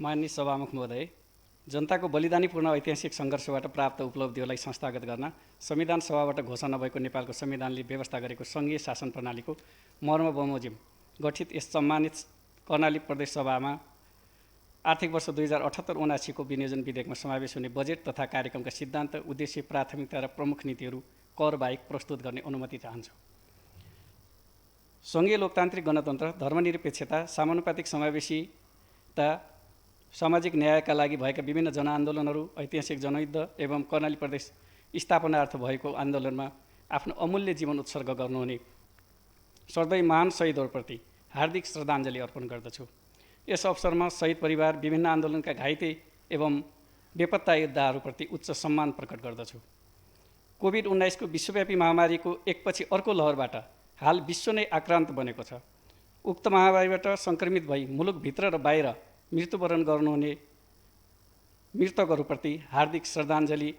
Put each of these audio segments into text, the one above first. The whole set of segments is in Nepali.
माननीय सभामुख महोदय, जनताको बलिदानीपूर्ण ऐतिहासिक सङ्घर्षबाट प्राप्त उपलब्धिहरूलाई संस्थागत गर्न संविधान सभाबाट घोषणा भएको नेपालको संविधानले व्यवस्था गरेको सङ्घीय शासन प्रणालीको मर्म बमोजिम गठित यस सम्मानित कर्णाली प्रदेश सभामा आर्थिक वर्ष 2078-79 को विनियोजन विधेयकमा समावेश हुने बजेट तथा कार्यक्रमका सिद्धान्त, उद्देश्य, प्राथमिकता र प्रमुख नीतिहरू कर बाहेक प्रस्तुत गर्ने अनुमति चाहन्छु। सङ्घीय लोकतान्त्रिक गणतन्त्र, धर्मनिरपेक्षता, समानुपातिक समावेशिता, सामाजिक न्यायका लागि भएका विभिन्न जनआन्दोलनहरू, ऐतिहासिक जनयुद्ध एवं कर्णाली प्रदेश स्थापनार्थ भएको आन्दोलनमा आफ्नो अमूल्य जीवन उत्सर्ग गर्नुहुने सर्दै महान शहीदहरूप्रति हार्दिक श्रद्धाञ्जली अर्पण गर्दछु। यस अवसरमा शहीद परिवार, विभिन्न आन्दोलनका घाइते एवं बेपत्ता योद्धाहरूप्रति उच्च सम्मान प्रकट गर्दछु। कोभिड-19 को विश्वव्यापी महामारीको एकपछि अर्को लहरबाट हाल विश्व नै आक्रान्त बनेको छ। उक्त महामारीबाट सङ्क्रमित भई मुलुकभित्र र बाहिर मृत्युवरण गर्नुहुने मृतकहरूप्रति हार्दिक श्रद्धाञ्जली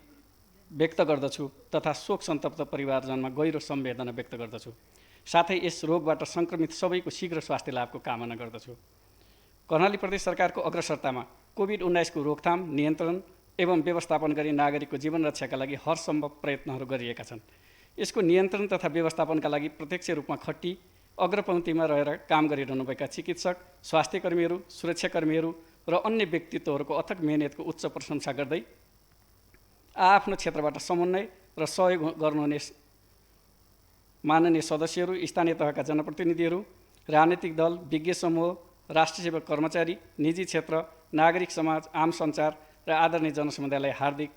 व्यक्त गर्दछु तथा शोक सन्तप्त परिवारजनमा गहिरो संवेदना व्यक्त गर्दछु। साथै यस रोगबाट सङ्क्रमित सबैको शीघ्र स्वास्थ्य लाभको कामना गर्दछु। कर्णाली प्रदेश सरकारको अग्रसरतामा कोभिड-19 को रोकथाम, नियन्त्रण एवं व्यवस्थापन गरी नागरिकको जीवन रक्षाका लागि हरसम्भव प्रयत्नहरू गरिएका छन्। यसको नियन्त्रण तथा व्यवस्थापनका लागि प्रत्यक्ष रूपमा खट्टी अग्रपङ्क्तिमा रहेर काम गरिरहनुभएका चिकित्सक, स्वास्थ्यकर्मीहरू, सुरक्षाकर्मीहरू र अन्य व्यक्तित्वहरूको अथक मेहनतको उच्च प्रशंसा गर्दै आफ्नो क्षेत्रबाट समन्वय र सहयोग गर्नुहुने माननीय सदस्यहरू, स्थानीय तहका जनप्रतिनिधिहरू, राजनीतिक दल, विज्ञ समूह, राष्ट्रसेवक कर्मचारी, निजी क्षेत्र, नागरिक समाज, आम सञ्चार र आदरणीय जनसमुदायलाई हार्दिक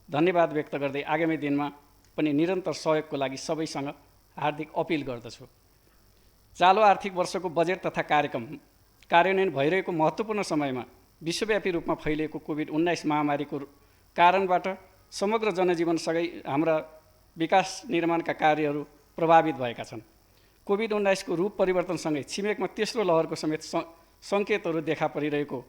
धन्यवाद व्यक्त गर्दै आगामी दिनमा पनि निरन्तर सहयोगको लागि सबैसँग हार्दिक अपिल गर्दछु। चालु आर्थिक वर्षको बजेट तथा कार्यक्रम कार्यान्वयन भइरहेको महत्त्वपूर्ण समयमा विश्वव्यापी रूपमा फैलिएको कोभिड-19 महामारीको कारणबाट समग्र जनजीवनसँगै हाम्रा विकास निर्माणका कार्यहरू प्रभावित भएका छन्। कोभिड-19 को रूप परिवर्तनसँगै छिमेकमा तेस्रो लहरको समेत सङ्केतहरू देखा परिरहेको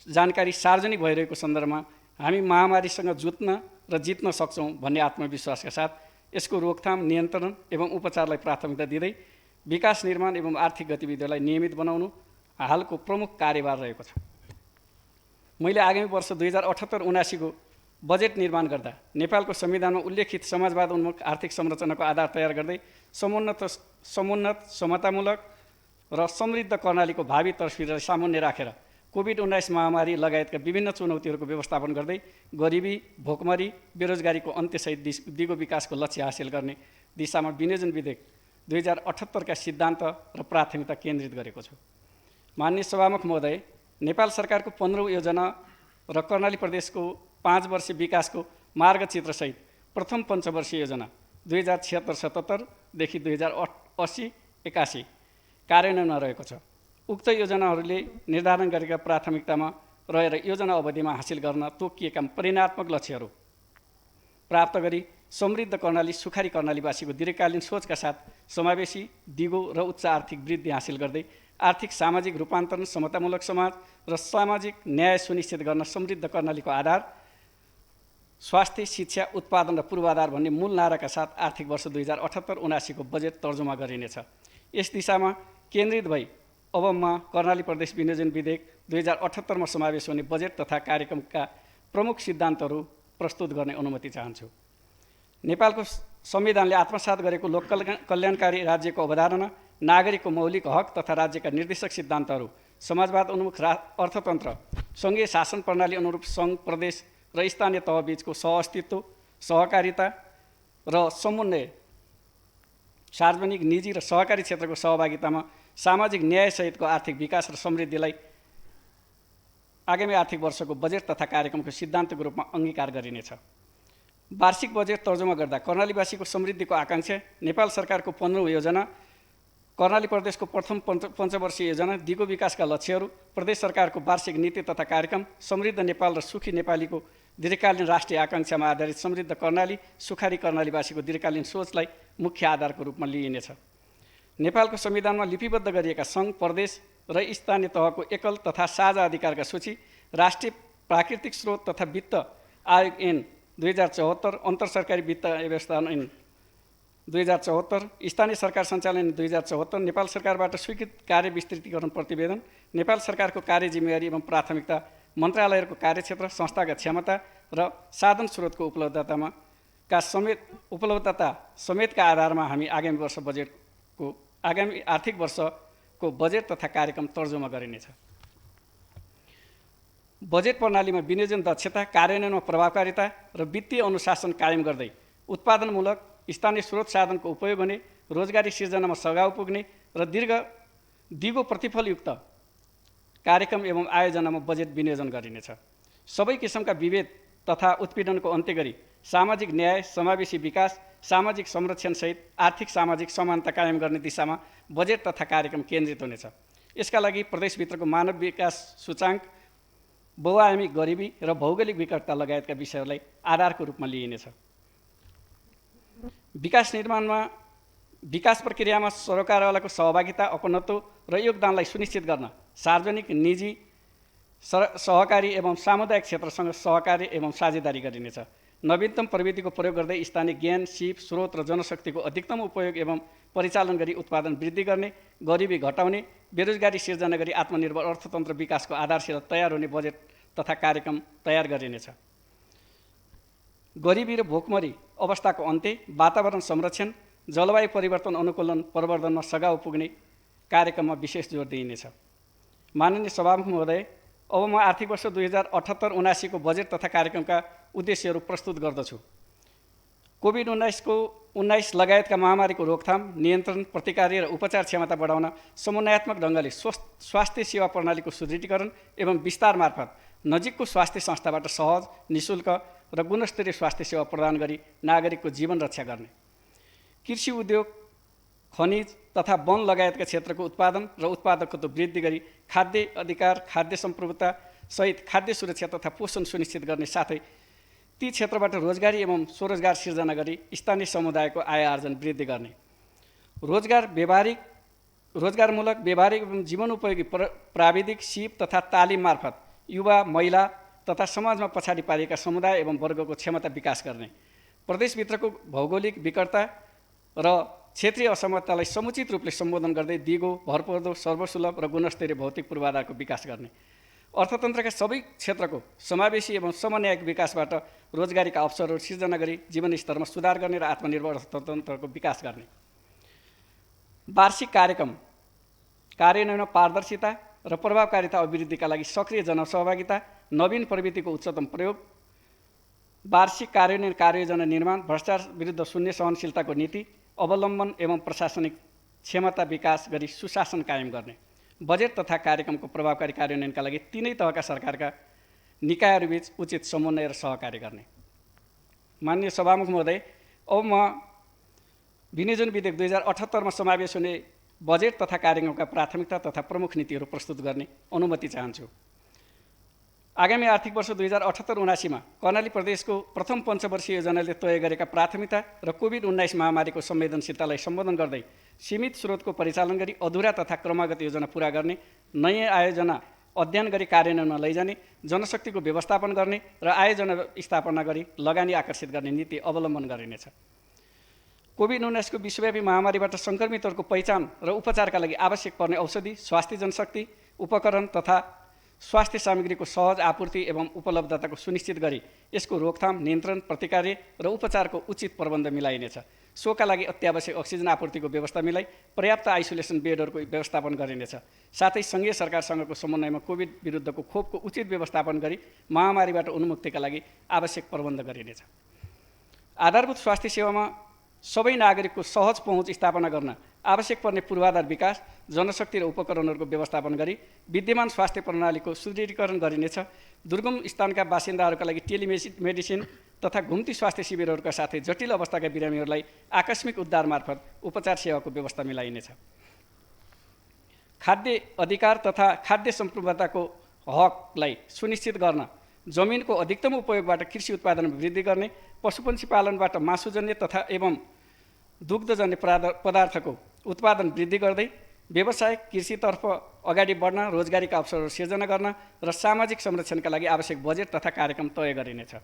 जानकारी सार्वजनिक भइरहेको सन्दर्भमा हामी महामारीसँग जुत्न र जित्न सक्छौँ भन्ने आत्मविश्वासका साथ यसको रोकथाम, नियन्त्रण एवं उपचारलाई प्राथमिकता दिँदै विकास निर्माण एवं आर्थिक गतिविधिहरूलाई नियमित बनाउनु हालको प्रमुख कार्यभार रहेको छ। मैले आगामी वर्ष 2078-79 को बजेट निर्माण गर्दा नेपालको संविधानमा उल्लेखित समाजवाद उन्मुख आर्थिक संरचनाको आधार तयार गर्दै समुन्नत, समतामूलक र समृद्ध कर्णालीको भावी तस्बिरलाई सामुन्ने राखेर कोभिड-19 महामारी लगायतका विभिन्न चुनौतीहरूको व्यवस्थापन गर्दै गरिबी, भोकमरी, बेरोजगारीको अन्त्यसहित दिगो विकासको लक्ष्य हासिल गर्ने दिशामा विनियोजन विधेयक 2078 का सिद्धान्त र प्राथमिकता केन्द्रित गरेको छु। माननीय सभामुख महोदय, नेपाल सरकारको 15औं योजना र कर्णाली प्रदेशको 5 वर्षीय विकासको मार्गचित्रसहित प्रथम पञ्चवर्षीय योजना 2076-77 देखि 2080-81 कार्यान्वयनमा रहेको छ। उक्त योजनाहरूले निर्धारण गरेका प्राथमिकतामा रहेर योजना अवधिमा हासिल गर्न तोकिएका परिणात्मक लक्ष्यहरू प्राप्त गरी समृद्ध कर्णाली, सुखारी कर्णालीवासीको दीर्घकालीन सोचका साथ समावेशी, दिगो र उच्च आर्थिक वृद्धि हासिल गर्दै आर्थिक सामाजिक रूपान्तरण, समतामूलक समाज र सामाजिक न्याय सुनिश्चित गर्न समृद्ध कर्णालीको आधार स्वास्थ्य, शिक्षा, उत्पादन र पूर्वाधार भन्ने मूल नाराका साथ आर्थिक वर्ष 2078-79 को बजेट तर्जुमा गरिनेछ। यस दिशामा केन्द्रित भई अब म कर्णाली प्रदेश विनियोजन विधेयक 2078 मा समावेश हुने बजेट तथा कार्यक्रमका प्रमुख सिद्धान्तहरू प्रस्तुत गर्ने अनुमति चाहन्छु। नेपालको संविधानले आत्मसात गरेको लोक कल्याणकारी राज्यको अवधारणा, नागरिकको मौलिक हक तथा राज्यका निर्देशक सिद्धान्तहरू, समाजवाद उन्मुख अर्थतन्त्र, सङ्घीय शासन प्रणाली अनुरूप सङ्घ, प्रदेश र स्थानीय तहबीचको सहअस्तित्व, सहकारिता र समन्वय, सार्वजनिक, निजी र सहकारी क्षेत्रको सहभागितामा सामाजिक न्यायसहितको आर्थिक विकास र समृद्धिलाई आगामी आर्थिक वर्षको बजेट तथा कार्यक्रमको सिद्धान्तको रूपमा अङ्गीकार गरिनेछ। वार्षिक बजेट तर्जुमा गर्दा कर्णालीवासीको समृद्धिको आकाङ्क्षा, नेपाल सरकारको 15औं योजना, कर्णाली प्रदेशको प्रथम पञ्चवर्षीय योजना, दिगो विकासका लक्ष्यहरू, प्रदेश सरकारको वार्षिक नीति तथा कार्यक्रम, समृद्ध नेपाल र सुखी नेपालीको दीर्घकालीन राष्ट्रिय आकाङ्क्षामा आधारित समृद्ध कर्णाली, सुखारी कर्णालीवासीको दीर्घकालीन सोचलाई मुख्य आधारको रूपमा लिइनेछ। नेपालको संविधानमा लिपिबद्ध गरिएका सङ्घ, प्रदेश र स्थानीय तहको एकल तथा साझा अधिकारका सूची, राष्ट्रिय प्राकृतिक स्रोत तथा वित्त आयोग ऐन 2074, अन्तर सरकारी वित्त व्यवस्था ऐन 2074, स्थानीय सरकार सञ्चालन 2074, नेपाल सरकारबाट स्वीकृत कार्य विस्तृतीकरण प्रतिवेदन नेपाल सरकारको कार्य जिम्मेवारी एवं प्राथमिकता, मन्त्रालयहरूको कार्यक्षेत्र, संस्थागत क्षमता र साधन स्रोतको उपलब्धता समेतका आधारमा हामी आगामी आर्थिक वर्षको बजेट तथा कार्यक्रम तर्जुमा गरिनेछ। बजेट प्रणालीमा विनियोजन दक्षता, कार्यान्वयनमा प्रभावकारिता र वित्तीय अनुशासन कायम गर्दै उत्पादनमूलक स्थानीय स्रोत साधनको उपयोग हुने, रोजगारी सिर्जनामा सघाउ पुग्ने र दिगो प्रतिफलयुक्त कार्यक्रम एवं आयोजनामा बजेट विनियोजन गरिनेछ। सबै किसिमका विभेद तथा उत्पीडनको अन्त्य गरी सामाजिक न्याय, समावेशी विकास, सामाजिक संरक्षणसहित आर्थिक सामाजिक समानता कायम गर्ने दिशामा बजेट तथा कार्यक्रम केन्द्रित हुनेछ। यसका लागि प्रदेशभित्रको मानव विकास सूचाङ्क, बहुआयामी गरिबी र भौगोलिक विकटता लगायतका विषयहरूलाई आधारको रूपमा लिइनेछ। विकास प्रक्रियामा सरकारवालाको सहभागिता, अपनत्व र योगदानलाई सुनिश्चित गर्न सार्वजनिक, निजी, सहकारी एवं सामुदायिक क्षेत्रसँग सहकार्य एवं साझेदारी गरिनेछ। नवीनतम प्रविधिको प्रयोग गर्दै स्थानीय ज्ञान, सिप, स्रोत र जनशक्तिको अधिकतम उपयोग एवं परिचालन गरी उत्पादन वृद्धि गर्ने, गरिबी घटाउने, बेरोजगारी सिर्जना गरी आत्मनिर्भर अर्थतन्त्र विकासको आधारशिला तयार हुने बजेट तथा कार्यक्रम तयार गरिनेछ। गरिबी र भोकमरी अवस्थाको अन्त्य, वातावरण संरक्षण, जलवायु परिवर्तन अनुकूलन प्रवर्धनमा सघाउ पुग्ने कार्यक्रममा विशेष जोड दिइनेछ। माननीय सभामुख महोदय, अब म आर्थिक वर्ष 2078-79 को बजेट तथा कार्यक्रमका उद्देश्यहरू प्रस्तुत गर्दछु। कोभिड-19 लगायतका महामारीको रोकथाम, नियन्त्रण, प्रतिकार र उपचार क्षमता बढाउन समन्वयात्मक ढङ्गले स्वास्थ्य सेवा प्रणालीको सुदृढीकरण एवं विस्तार मार्फत नजिकको स्वास्थ्य संस्थाबाट सहज, निःशुल्क र गुणस्तरीय स्वास्थ्य सेवा प्रदान गरी नागरिकको जीवन रक्षा गर्ने। कृषि उद्योग, खनिज तथा वन लगायतका क्षेत्रको उत्पादन र उत्पादकत्व वृद्धि गरी खाद्य अधिकार, खाद्य सम्प्रभुता सहित खाद्य सुरक्षा तथा पोषण सुनिश्चित गर्ने साथै ती क्षेत्रबाट रोजगारी एवं स्वरोजगार सिर्जना गरी स्थानीय समुदायको आय आर्जन वृद्धि गर्ने। रोजगारमूलक, व्यावहारिक एवं जीवनोपयोगी प्राविधिक, सिप तथा तालिम मार्फत युवा, महिला तथा समाजमा पछाडि पारिएका समुदाय एवं वर्गको क्षमता विकास गर्ने। प्रदेशभित्रको भौगोलिक विकटता र क्षेत्रीय असमतालाई समुचित रूपले सम्बोधन गर्दै दिगो, भरपर्दो, सर्वसुलभ र गुणस्तरीय भौतिक पूर्वाधारको विकास गर्ने। अर्थतन्त्रका सबै क्षेत्रको समावेशी एवं समन्वयक विकासबाट रोजगारीका अवसरहरू सिर्जना गरी जीवनस्तरमा सुधार गर्ने र आत्मनिर्भर अर्थतन्त्रको विकास गर्ने। वार्षिक कार्यक्रम कार्यान्वयनमा पारदर्शिता र प्रभावकारिता अभिवृद्धिका लागि सक्रिय जनसहभागिता, नवीन प्रविधिको उच्चतम प्रयोग, वार्षिक कार्यान्वयन कार्ययोजना निर्माण, भ्रष्टाचार विरुद्ध शून्य सहनशीलताको नीति अवलम्बन एवं प्रशासनिक क्षमता विकास गरी सुशासन कायम गर्ने। बजेट तथा कार्यक्रमको प्रभावकारी कार्यान्वयनका लागि तीनै तहका सरकारका निकायहरूबीच उचित समन्वय र सहकार्य गर्ने। माननीय सभामुख महोदय, अब म विनियोजन विधेयक 2078 मा समावेश हुने बजेट तथा कार्यक्रमका प्राथमिकता तथा प्रमुख नीतिहरू प्रस्तुत गर्ने अनुमति चाहन्छु। आगामी आर्थिक वर्ष 2078-79 मा कर्णाली प्रदेशको प्रथम पञ्चवर्षीय योजनाले तय गरेका प्राथमिकता र कोभिड-19 महामारीको संवेदनशीलतालाई सम्बोधन गर्दै सीमित स्रोतको परिचालन गरी अधुरा तथा क्रमागत योजना पूरा गर्ने, नयाँ आयोजना अध्ययन गरी कार्यान्वयनमा लैजाने, जनशक्तिको व्यवस्थापन गर्ने र आयोजना स्थापना गरी लगानी आकर्षित गर्ने नीति अवलम्बन गरिनेछ। कोभिड-19 को विश्वव्यापी महामारीबाट सङ्क्रमितहरूको पहिचान र उपचारका लागि आवश्यक पर्ने औषधि, स्वास्थ्य जनशक्ति, उपकरण तथा स्वास्थ्य सामग्रीको सहज आपूर्ति एवं उपलब्धताको सुनिश्चित गरी यसको रोकथाम, नियन्त्रण, प्रतिकार र उपचारको उचित प्रबन्ध मिलाइनेछ। सोका लागि अत्यावश्यक अक्सिजन आपूर्तिको व्यवस्था मिलाई पर्याप्त आइसोलेसन बेडहरूको व्यवस्थापन गरिनेछ। साथै सङ्घीय सरकारसँगको समन्वयमा कोभिड विरुद्धको खोपको उचित व्यवस्थापन गरी महामारीबाट उन्मुक्तिका लागि आवश्यक प्रबन्ध गरिनेछ। आधारभूत स्वास्थ्य सेवामा सबै नागरिकको सहज पहुँच स्थापना गर्न आवश्यक पर्ने पूर्वाधार विकास, जनशक्ति र उपकरणहरूको व्यवस्थापन गरी विद्यमान स्वास्थ्य प्रणालीको सुदृढीकरण गरिनेछ। दुर्गम स्थानका बासिन्दाहरूका लागि टेलिमेडिसिन तथा घुम्ती स्वास्थ्य शिविरहरूका साथै जटिल अवस्थाका बिरामीहरूलाई आकस्मिक उद्धार मार्फत उपचार सेवाको व्यवस्था मिलाइनेछ। खाद्य अधिकार तथा खाद्य सम्प्रभुताको हकलाई सुनिश्चित गर्न जमिनको अधिकतम उपयोगबाट कृषि उत्पादन वृद्धि गर्ने, पशुपक्षी पालनबाट मासुजन्य तथा एवं दुग्धजन्य पदार्थको उत्पादन वृद्धि गर्दै व्यवसायिक कृषितर्फ अगाडि बढ्न, रोजगारीका अवसरहरू सिर्जना गर्न र सामाजिक संरक्षणका लागि आवश्यक बजेट तथा कार्यक्रम तय गरिनेछ।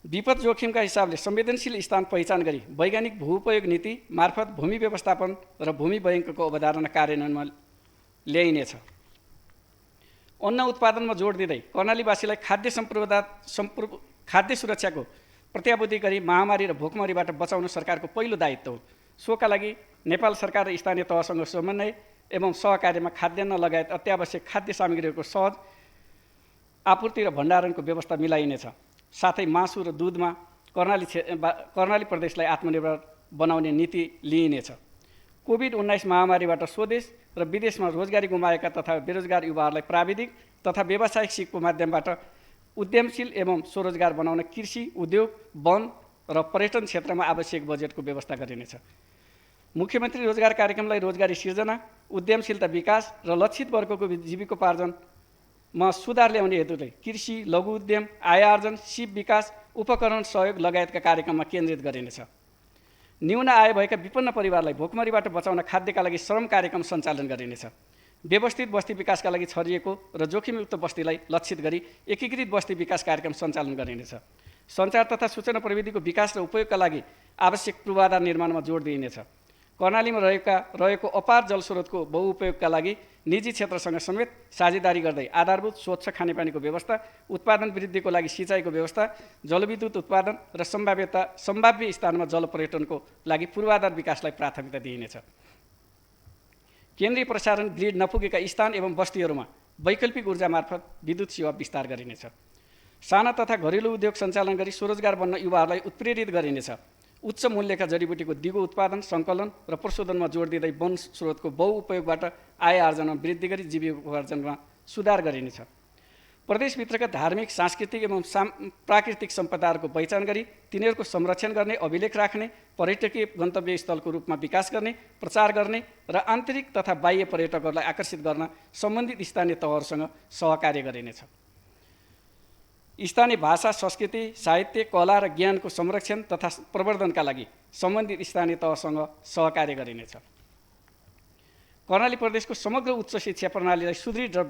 विपद जोखिमका हिसाबले संवेदनशील स्थान पहिचान गरी वैज्ञानिक भूउपयोग नीति मार्फत भूमि व्यवस्थापन र भूमि बैङ्कको अवधारणा कार्यान्वयनमा ल्याइनेछ। अन्न उत्पादनमा जोड दिँदै कर्णालीवासीलाई खाद्य सुरक्षाको प्रत्याभूति गरी महामारी र भोकमरीबाट बचाउनु सरकारको पहिलो दायित्व हो। सोका लागि नेपाल सरकार र स्थानीय तहसँग समन्वय एवं सहकार्यमा खाद्यान्न लगायत अत्यावश्यक खाद्य सामग्रीहरूको सहज आपूर्ति र भण्डारणको व्यवस्था मिलाइनेछ। साथै मासु र दुधमा कर्णाली प्रदेशलाई आत्मनिर्भर बनाउने नीति लिइनेछ। कोभिड-19 महामारीबाट स्वदेश र विदेशमा रोजगारी गुमाएका तथा बेरोजगार युवाहरूलाई प्राविधिक तथा व्यावसायिक सिपको माध्यमबाट उद्यमशील एवं स्वरोजगार बनाउन कृषि, उद्योग, वन र पर्यटन क्षेत्रमा आवश्यक बजेटको व्यवस्था गरिनेछ। मुख्यमन्त्री रोजगार कार्यक्रमलाई रोजगारी सिर्जना, उद्यमशीलता विकास र लक्षित वर्गको जीविकोपार्जनमा सुधार ल्याउने हेतुले कृषि, लघु उद्यम, आय आर्जन, सिप विकास, उपकरण सहयोग लगायतका कार्यक्रममा केन्द्रित गरिनेछ। न्यून आय भएका विपन्न परिवारलाई भोकमरीबाट बचाउन खाद्यका लागि श्रम कार्यक्रम सञ्चालन गरिनेछ। व्यवस्थित बस्ती विकासका लागि छरिएको र जोखिमयुक्त बस्तीलाई लक्षित गरी एकीकृत बस्ती विकास कार्यक्रम सञ्चालन गरिनेछ। सञ्चार तथा सूचना प्रविधिको विकास र उपयोगका लागि आवश्यक पूर्वाधार निर्माणमा जोड दिइनेछ। कर्णालीमा रहेको अपार जलस्रोतको बहुउपयोगका लागि निजी क्षेत्रसँग समेत साझेदारी गर्दै आधारभूत स्वच्छ खानेपानीको व्यवस्था, उत्पादन वृद्धिको लागि सिँचाइको व्यवस्था, जलविद्युत उत्पादन र सम्भाव्य स्थानमा जल पर्यटनको लागि पूर्वाधार विकासलाई प्राथमिकता दिइनेछ। केन्द्रीय प्रसारण ग्रिड नपुगेका स्थान एवं बस्तीहरूमा वैकल्पिक ऊर्जा मार्फत विद्युत सेवा विस्तार गरिनेछ। साना तथा घरेलु उद्योग सञ्चालन गरी स्वरोजगार बन्न युवाहरूलाई उत्प्रेरित गरिनेछ। उच्च मूल्यका जडीबुटीको दिगो उत्पादन, सङ्कलन र प्रशोधनमा जोड दिँदै वन स्रोतको बहुउपयोगबाट आय आर्जनमा वृद्धि गरी जीविकोपार्जनमा सुधार गरिनेछ। प्रदेशभित्रका धार्मिक, सांस्कृतिक एवं प्राकृतिक सम्पदाहरूको पहिचान गरी तिनीहरूको संरक्षण गर्ने, अभिलेख राख्ने, पर्यटकीय गन्तव्य स्थलको रूपमा विकास गर्ने, प्रचार गर्ने र आन्तरिक तथा बाह्य पर्यटकहरूलाई आकर्षित गर्न सम्बन्धित स्थानीय तहहरूसँग सहकार्य गरिनेछ। स्थानीय भाषा, संस्कृति, साहित्य, कला र ज्ञानको संरक्षण तथा प्रवर्धनका लागि सम्बन्धित स्थानीय तहसँग सहकार्य गरिनेछ। कर्णाली प्रदेशको समग्र उच्च शिक्षा प्रणालीलाई सुदृढ र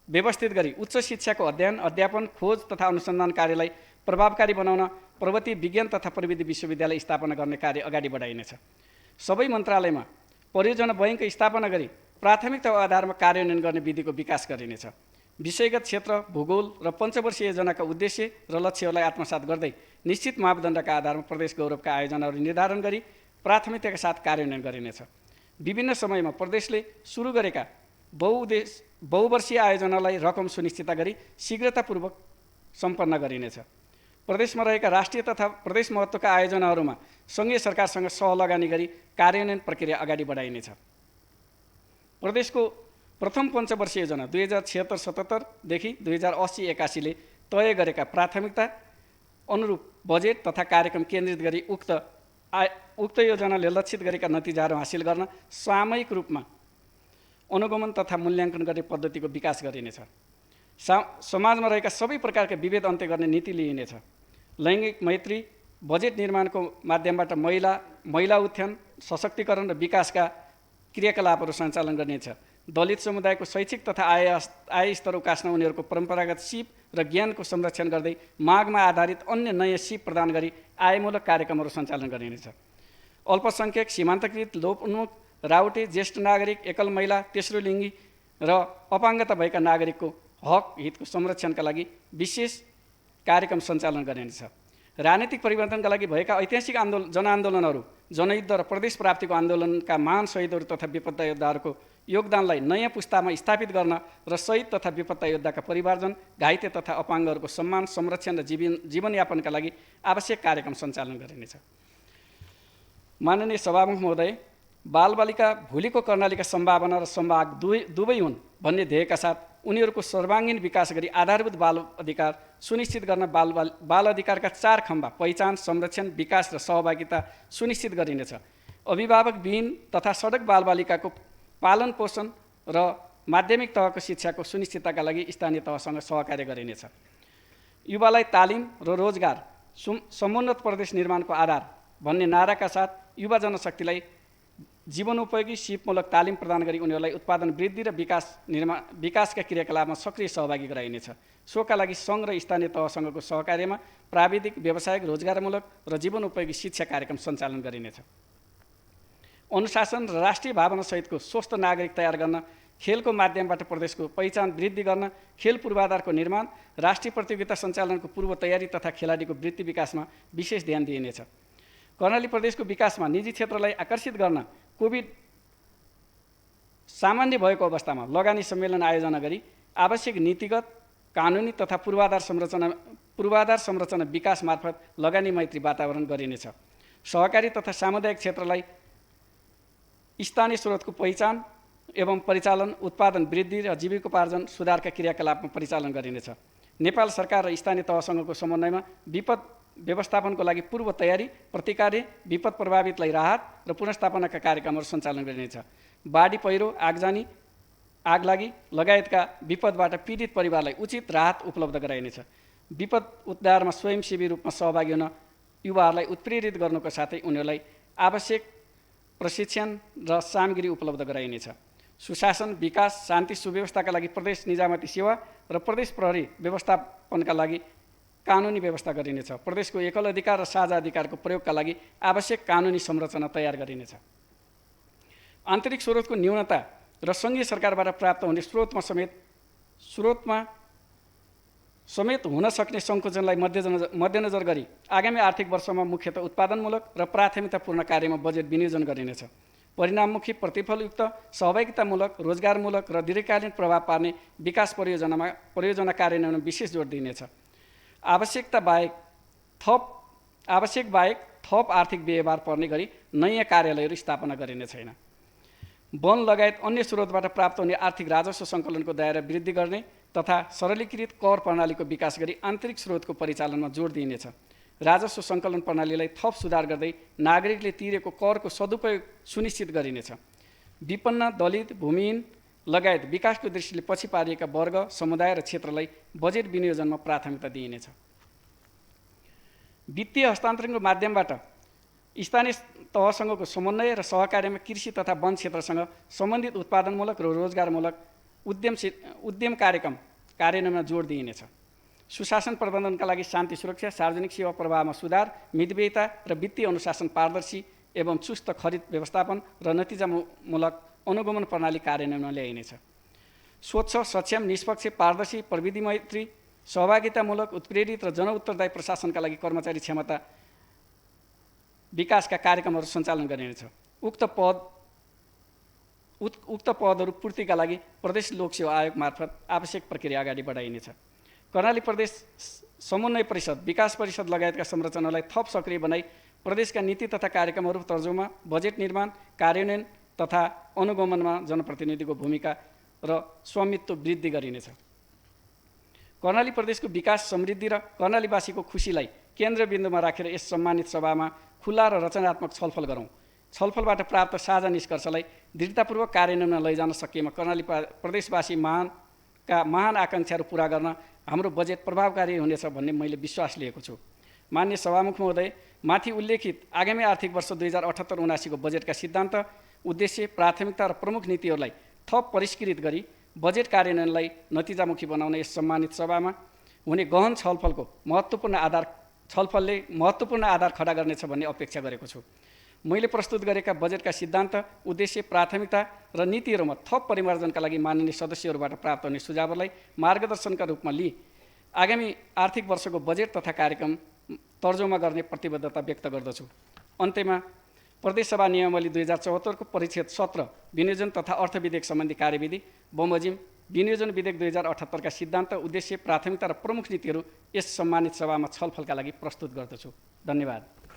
व्यवस्थित गरी उच्च शिक्षाको अध्ययन, अध्यापन, खोज तथा अनुसन्धान कार्यलाई प्रभावकारी बनाउन प्रगति विज्ञान तथा प्रविधि विश्वविद्यालय स्थापना गर्ने कार्य अगाडि बढाइनेछ। सबै मन्त्रालयमा परियोजना बैंक स्थापना गरी प्राथमिकता आधारमा कार्यान्वयन गर्ने विधिको विकास गरिनेछ। विषयगत क्षेत्र, भूगोल र पञ्चवर्षीय योजनाका उद्देश्य र लक्ष्यहरूलाई आत्मसात गर्दै निश्चित मापदण्डका आधारमा प्रदेश गौरवका आयोजनाहरू निर्धारण गरी प्राथमिकताका साथ कार्यान्वयन गरिनेछ। विभिन्न समयमा प्रदेशले सुरु गरेका बहुवर्षीय आयोजनालाई रकम सुनिश्चित गरी शीघ्रतापूर्वक सम्पन्न गरिनेछ। प्रदेशमा रहेका राष्ट्रिय तथा प्रदेश महत्त्वका आयोजनाहरूमा सङ्घीय सरकारसँग सहलगानी गरी कार्यान्वयन प्रक्रिया अगाडि बढाइनेछ। प्रदेशको प्रथम पञ्चवर्षीय योजना 2076-77 देखि 2080-81 ले तय गरेका प्राथमिकता अनुरूप बजेट तथा कार्यक्रम केन्द्रित गरी उक्त योजनाले लक्षित गरेका नतिजाहरू हासिल गर्न सामूहिक रूपमा अनुगमन तथा मूल्याङ्कन गर्ने पद्धतिको विकास गरिनेछ। समाजमा रहेका सबै प्रकारका विभेद अन्त्य गर्ने नीति लिइनेछ। लैङ्गिक मैत्री, बजेट निर्माणको माध्यमबाट महिला उत्थान, सशक्तिकरण र विकासका क्रियाकलापहरू सञ्चालन गरिनेछ। दलित समुदायको शैक्षिक तथा आय स्तर उकास्न उनीहरूको परम्परागत सिप र ज्ञानको संरक्षण गर्दै मागमा आधारित अन्य नयाँ सिप प्रदान गरी आयमूलक कार्यक्रमहरू सञ्चालन गरिनेछ। अल्पसङ्ख्यक, सीमान्तकृत, लोपोन्मुख, राउटे, ज्येष्ठ नागरिक, एकल महिला, तेस्रो लिङ्गी र अपाङ्गता भएका नागरिकको हक हितको संरक्षणका लागि विशेष कार्यक्रम सञ्चालन गरिनेछ। राजनीतिक परिवर्तनका लागि भएका ऐतिहासिक जनआन्दोलनहरू, जनयुद्ध र प्रदेश प्राप्तिको आन्दोलनका महान शहीदहरू तथा बेपत्ता योद्धाहरूको योगदानलाई नयाँ पुस्तामा स्थापित गर्न र शहीद तथा बेपत्ता योद्धाका परिवारजन, घाइते तथा अपाङ्गहरूको सम्मान, संरक्षण र जीवनयापनका लागि आवश्यक कार्यक्रम सञ्चालन गरिनेछ। माननीय सभामुख महोदय, बालबालिका भोलिको कर्णालीका सम्भावना र सम्भाग दुवै हुन् भन्ने ध्येयका साथ उनीहरूको सर्वाङ्गीन विकास गरी आधारभूत बाल अधिकार सुनिश्चित गर्न बाल अधिकारका 4 खम्बा पहिचान, संरक्षण, विकास र सहभागिता सुनिश्चित गरिनेछ। अभिभावकविहीन तथा सडक बालबालिकाको पालन पोषण र माध्यमिक तहको शिक्षाको सुनिश्चितताका लागि स्थानीय तहसँग सहकार्य गरिनेछ। युवालाई तालिम र रोजगार समुन्नत प्रदेश निर्माणको आधार भन्ने नाराका साथ युवा जनशक्तिलाई जीवनोपयोगी सिपमूलक तालिम प्रदान गरी उनीहरूलाई उत्पादन वृद्धि र विकासका क्रियाकलापमा सक्रिय सहभागी गराइनेछ। सोका लागि सङ्घ र स्थानीय तहसँगको सहकार्यमा प्राविधिक, व्यावसायिक, रोजगारमूलक र जीवनोपयोगी शिक्षा कार्यक्रम सञ्चालन गरिनेछ। अनुशासन र राष्ट्रिय भावनासहितको स्वस्थ नागरिक तयार गर्न खेलको माध्यमबाट प्रदेशको पहिचान वृद्धि गर्न खेल पूर्वाधारको निर्माण, राष्ट्रिय प्रतियोगिता सञ्चालनको पूर्व तयारी तथा खेलाडीको वृत्ति विकासमा विशेष ध्यान दिइनेछ। कर्णाली प्रदेशको विकासमा निजी क्षेत्रलाई आकर्षित गर्न कोभिड सामान्य भएको अवस्थामा लगानी सम्मेलन आयोजना गरी आवश्यक नीतिगत, कानुनी तथा पूर्वाधार संरचना विकास मार्फत लगानी मैत्री वातावरण गरिनेछ। सहकारी तथा सामुदायिक क्षेत्रलाई स्थानीय स्रोतको पहिचान एवं परिचालन, उत्पादन वृद्धि र जीविकोपार्जन सुधारका क्रियाकलापमा परिचालन गरिनेछ। नेपाल सरकार र स्थानीय तहसँगको समन्वयमा विपद व्यवस्थापनको लागि पूर्व तयारी, प्रतिकार्य, विपद प्रभावितलाई राहत र पुनर्स्थापनाका कार्यक्रमहरू सञ्चालन गरिनेछ। बाढी, पहिरो, आगजनी, आगलागी लगायतका विपदबाट पीडित परिवारलाई उचित राहत उपलब्ध गराइनेछ। विपद उद्धारमा स्वयंसेवी रूपमा सहभागी हुन युवाहरूलाई उत्प्रेरित गर्नुको साथै उनीहरूलाई आवश्यक प्रशिक्षण र सामग्री उपलब्ध गराइनेछ। सुशासन, विकास, शान्ति सुव्यवस्थाका लागि प्रदेश निजामती सेवा र प्रदेश प्रहरी व्यवस्थापनका लागि कानुनी व्यवस्था गरिनेछ। प्रदेशको एकल अधिकार र साझा अधिकारको प्रयोगका लागि आवश्यक कानुनी संरचना तयार गरिनेछ। आन्तरिक स्रोतको न्यूनता र सङ्घीय सरकारबाट प्राप्त हुने स्रोतमा समेत हुन सक्ने सङ्कुचनलाई मध्यनजर गरी आगामी आर्थिक वर्षमा मुख्यतः उत्पादनमूलक र प्राथमिकतापूर्ण कार्यमा बजेट विनियोजन गरिनेछ। परिणाममुखी, प्रतिफलयुक्त, सहभागितामूलक, रोजगारमूलक र दीर्घकालीन प्रभाव पार्ने विकास परियोजना कार्यान्वयनमा विशेष जोड दिइनेछ। आवश्यक बाहेक थप आर्थिक व्यवहार पर्ने गरी नयाँ कार्यालयहरू स्थापना गरिने छैन। वन लगायत अन्य स्रोतबाट प्राप्त हुने आर्थिक राजस्व सङ्कलनको दायरा वृद्धि गर्ने तथा सरलीकृत कर प्रणालीको विकास गरी आन्तरिक स्रोतको परिचालनमा जोड दिइनेछ। राजस्व सङ्कलन प्रणालीलाई थप सुधार गर्दै नागरिकले तिरेको करको सदुपयोग सुनिश्चित गरिनेछ। विपन्न, दलित, भूमिहीन लगायत विकासको दृष्टिले पछि पारिएका वर्ग, समुदाय र क्षेत्रलाई बजेट विनियोजनमा प्राथमिकता दिइनेछ। वित्तीय हस्तान्तरणको माध्यमबाट स्थानीय तहसँगको समन्वय र सहकार्यमा कृषि तथा वन क्षेत्रसँग सम्बन्धित उत्पादनमूलक र रोजगारमूलक उद्यम कार्यक्रम कार्यान्वयनमा जोड दिइनेछ। सुशासन प्रबन्धनका लागि शान्ति सुरक्षा, सार्वजनिक सेवा प्रवाहमा सुधार, मितव्ययिता र वित्तीय अनुशासन पारदर्शी एवं चुस्त खरिद व्यवस्थापन र नतिजामूलक अनुगमन प्रणाली कार्यान्वयनमा ल्याइनेछ। स्वच्छ, सक्षम, निष्पक्ष, पारदर्शी, प्रविधि मैत्री, सहभागितामूलक, उत्प्रेरित र जनउत्तरदायी प्रशासनका लागि कर्मचारी क्षमता विकासका कार्यक्रमहरू सञ्चालन गरिनेछ। उक्त पदहरू पूर्तिका लागि प्रदेश लोकसेवा आयोग मार्फत आवश्यक प्रक्रिया अगाडि बढाइनेछ। कर्णाली प्रदेश समन्वय परिषद, विकास परिषद लगायतका संरचनालाई थप सक्रिय बनाई प्रदेशका नीति तथा कार्यक्रमहरू तर्जुमा, बजेट निर्माण, कार्यान्वयन तथा अनुगमनमा जनप्रतिनिधिको भूमिका र स्वामित्व वृद्धि गरिनेछ। कर्णाली प्रदेशको विकास, समृद्धि र कर्णालीवासीको खुसीलाई केन्द्रबिन्दुमा राखेर यस सम्मानित सभामा खुला र रचनात्मक छलफल गरौँ। छलफलबाट प्राप्त साझा निष्कर्षलाई दृढतापूर्वक कार्यान्वयनमा लैजान सकिएमा कर्णाली प्रदेशवासी महान आकाङ्क्षाहरू पुरा गर्न हाम्रो बजेट प्रभावकारी हुनेछ भन्ने मैले विश्वास लिएको छु। मान्य सभामुख महोदय, माथि उल्लेखित आगामी आर्थिक वर्ष 2078-79 को बजेटका सिद्धान्त, उद्देश्य, प्राथमिकता र प्रमुख नीतिहरूलाई थप परिष्कृत गरी बजेट कार्यान्वयनलाई नतिजामुखी बनाउन यस सम्मानित सभामा हुने गहन छलफलले महत्त्वपूर्ण आधार खडा गर्नेछ भन्ने अपेक्षा गरेको छु। मैले प्रस्तुत गरेका बजेटका सिद्धान्त, उद्देश्य, प्राथमिकता र नीतिहरूमा थप परिमार्जनका लागि माननीय सदस्यहरूबाट प्राप्त हुने सुझावहरूलाई मार्गदर्शनका रूपमा लिई आगामी आर्थिक वर्षको बजेट तथा कार्यक्रम तर्जुमा गर्ने प्रतिबद्धता व्यक्त गर्दछु। अन्त्यमा प्रदेशसभा नियमावली 2074 को परिच्छेद 17 विनियोजन तथा अर्थ विधेयक सम्बन्धी कार्यविधि बमोजिम विनियोजन विधेयक 2078 का सिद्धान्त, उद्देश्य, प्राथमिकता र प्रमुख नीतिहरू यस सम्मानित सभामा छलफलका लागि प्रस्तुत गर्दछु। धन्यवाद।